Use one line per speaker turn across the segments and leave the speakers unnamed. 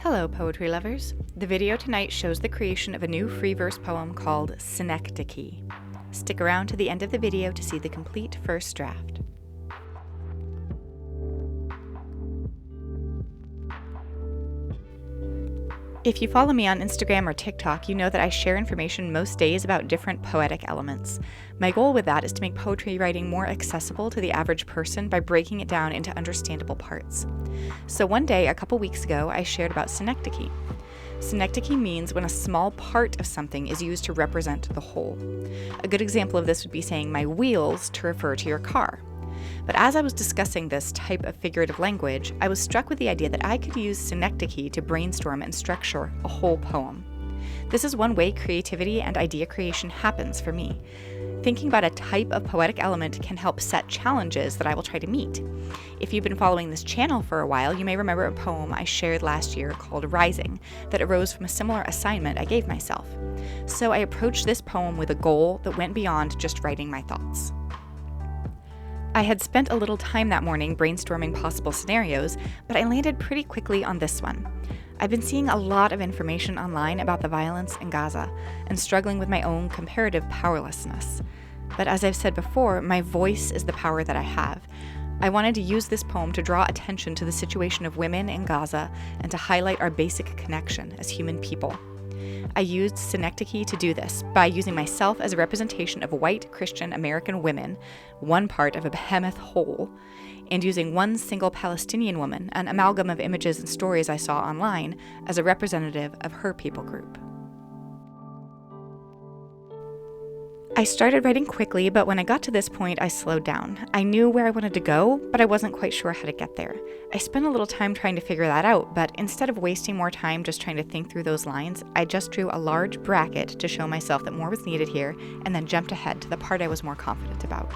Hello, poetry lovers. The video tonight shows the creation of a new free verse poem called Synecdoche. Stick around to the end of the video to see the complete first draft. If you follow me on Instagram or TikTok, you know that I share information most days about different poetic elements. My goal with that is to make poetry writing more accessible to the average person by breaking it down into understandable parts. So one day, a couple weeks ago, I shared about synecdoche. Synecdoche means when a small part of something is used to represent the whole. A good example of this would be saying my wheels to refer to your car. But as I was discussing this type of figurative language, I was struck with the idea that I could use synecdoche to brainstorm and structure a whole poem. This is one way creativity and idea creation happens for me. Thinking about a type of poetic element can help set challenges that I will try to meet. If you've been following this channel for a while, you may remember a poem I shared last year called Rising that arose from a similar assignment I gave myself. So I approached this poem with a goal that went beyond just writing my thoughts. I had spent a little time that morning brainstorming possible scenarios, but I landed pretty quickly on this one. I've been seeing a lot of information online about the violence in Gaza and struggling with my own comparative powerlessness. But as I've said before, my voice is the power that I have. I wanted to use this poem to draw attention to the situation of women in Gaza and to highlight our basic connection as human people. I used synecdoche to do this by using myself as a representation of white Christian American women, one part of a behemoth whole, and using one single Palestinian woman, an amalgam of images and stories I saw online, as a representative of her people group. I started writing quickly, but when I got to this point, I slowed down. I knew where I wanted to go, but I wasn't quite sure how to get there. I spent a little time trying to figure that out, but instead of wasting more time just trying to think through those lines, I just drew a large bracket to show myself that more was needed here, and then jumped ahead to the part I was more confident about.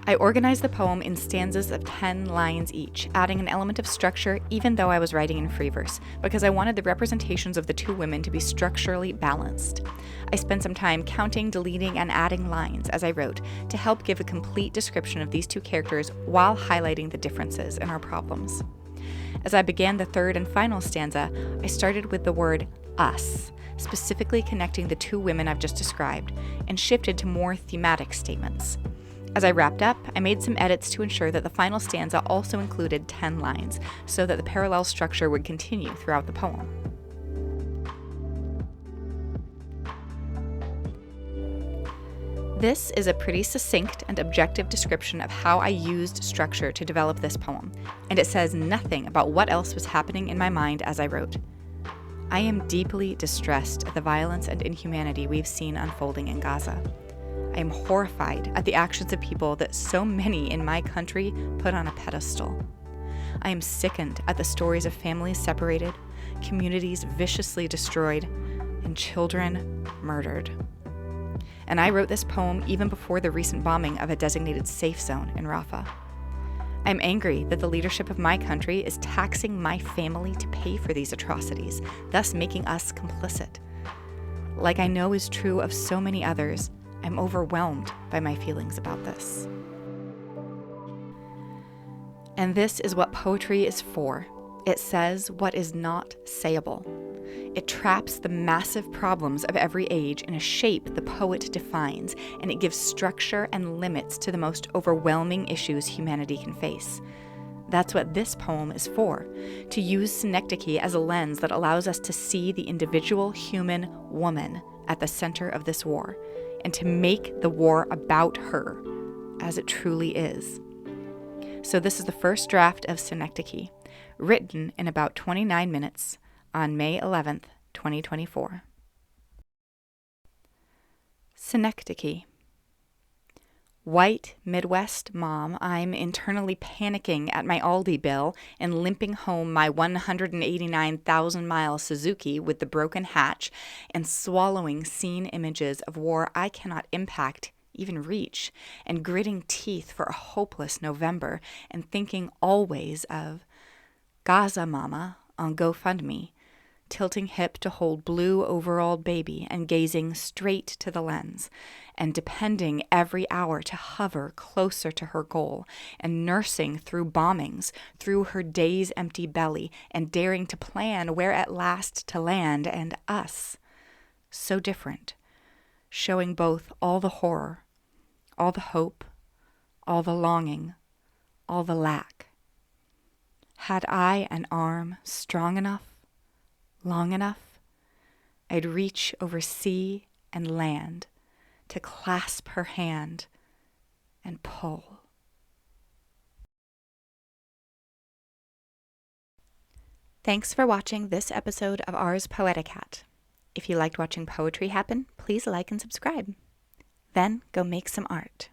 I organized the poem in stanzas of 10 lines each, adding an element of structure even though I was writing in free verse, because I wanted the representations of the two women to be structurally balanced. I spent some time counting, deleting, and adding lines as I wrote to help give a complete description of these two characters while highlighting the differences in our problems. As I began the third and final stanza, I started with the word us, specifically connecting the two women I've just described, and shifted to more thematic statements. As I wrapped up, I made some edits to ensure that the final stanza also included 10 lines, so that the parallel structure would continue throughout the poem. This is a pretty succinct and objective description of how I used structure to develop this poem, and it says nothing about what else was happening in my mind as I wrote. I am deeply distressed at the violence and inhumanity we've seen unfolding in Gaza. I am horrified at the actions of people that so many in my country put on a pedestal. I am sickened at the stories of families separated, communities viciously destroyed, and children murdered. And I wrote this poem even before the recent bombing of a designated safe zone in Rafah. I am angry that the leadership of my country is taxing my family to pay for these atrocities, thus making us complicit. Like I know is true of so many others, I'm overwhelmed by my feelings about this. And this is what poetry is for. It says what is not sayable. It traps the massive problems of every age in a shape the poet defines, and it gives structure and limits to the most overwhelming issues humanity can face. That's what this poem is for, to use synecdoche as a lens that allows us to see the individual human woman at the center of this war, and to make the war about her, as it truly is. So this is the first draft of Synecdoche, written in about 29 minutes on May 11th, 2024. Synecdoche. White Midwest mom, I'm internally panicking at my Aldi bill and limping home my 189,000-mile Suzuki with the broken hatch and swallowing scene images of war I cannot impact, even reach, and gritting teeth for a hopeless November and thinking always of Gaza Mama on GoFundMe, tilting hip to hold blue overalled baby and gazing straight to the lens, and depending every hour to hover closer to her goal, and nursing through bombings, through her day's empty belly, and daring to plan where at last to land, and us. So different, showing both all the horror, all the hope, all the longing, all the lack. Had I an arm strong enough, long enough, I'd reach over sea and land to clasp her hand and pull. Thanks for watching this episode of Ars Poeticat. If you liked watching poetry happen, please like and subscribe. Then go make some art.